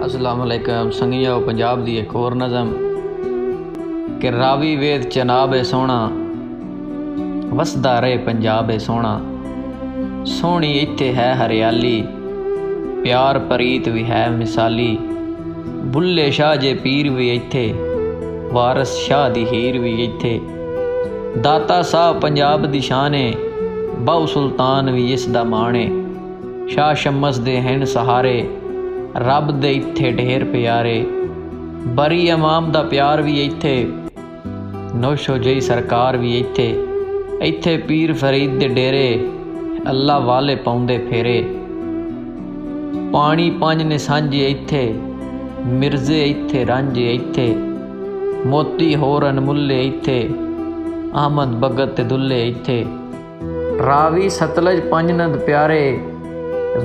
अस्सलाम वालेकुम संगियो। पंजाब दी एक होर नज़म कि रावी वेद चनाब है सोहना, वसदा रहे पंजाब है सोहना। सोहनी इत्थे है हरियाली, प्यार प्रीत भी है मिसाली। बुल्ले शाह जे पीर भी इत्थे, वारस शाह दी हीर भी इत्थे। दाता साहब पंजाब दी शान है, बहु सुल्तान भी इस दा माण है। शाह शम्मस दे हैन सहारे, रब दे इत्थे ढेर प्यारे। बरी इमाम दा प्यार भी इत्थे, नौशो जई सरकार भी इत्थे। इत्थे पीर फरीद दे डेरे, अल्लाह वाले पाउंदे फेरे। पानी पंज ने सांझे इत्थे, मिर्जे इत्थे रांझे इत्थे। मोती होर अनमुल्ले इत्थे, अहमद भगत ते दुल्ले इत्थे। रावी सतलज पंज नद प्यारे,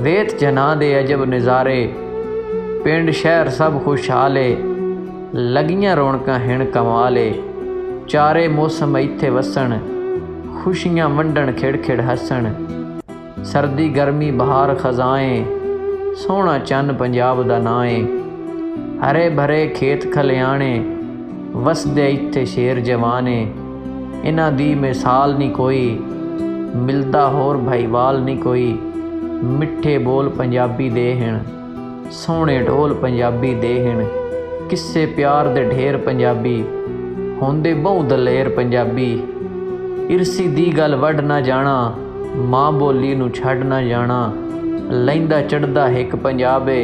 वेत जना दे अजब नज़ारे। पिंड शहर सब खुशहाले, लगियां रौनकां हिण कमाले। चारे मौसम इत्थे वसन, खुशियां वंडन खिड़ खिड़ हसन। सर्दी गर्मी बहार खजाएं, सोहना चन्न पंजाब दा नां है। हरे भरे खेत खलियाणे, वसदे इत्थे शेर जवाने। इन्हां दी मिसाल नहीं कोई, मिलदा होर भाईवाल नहीं कोई। मिठे बोल पंजाबी दे हिण, सोहणे ढोल पंजाबी दे हिण। किस्से प्यार दे ढेर पंजाबी, होंदे बहु दलेर पंजाबी। इरसी दी गल वड ना जाना, माँ बोली नूं छड्ड ना जाना। लैंदा चढ़दा हिक पंजाबे,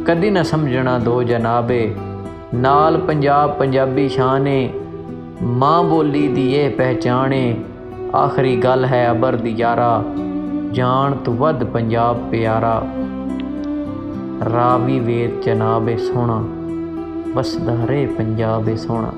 कदी ना समझना दो जनाबे। नाल पंजाब पंजाबी शाने, माँ बोली दी ये पहचाने। आखरी गल है अबर दी यारा, जान तू वध पंजाब प्यारा। रावी वेद चनाब है सोहना, वसदा रहे पंजाब है सोहना।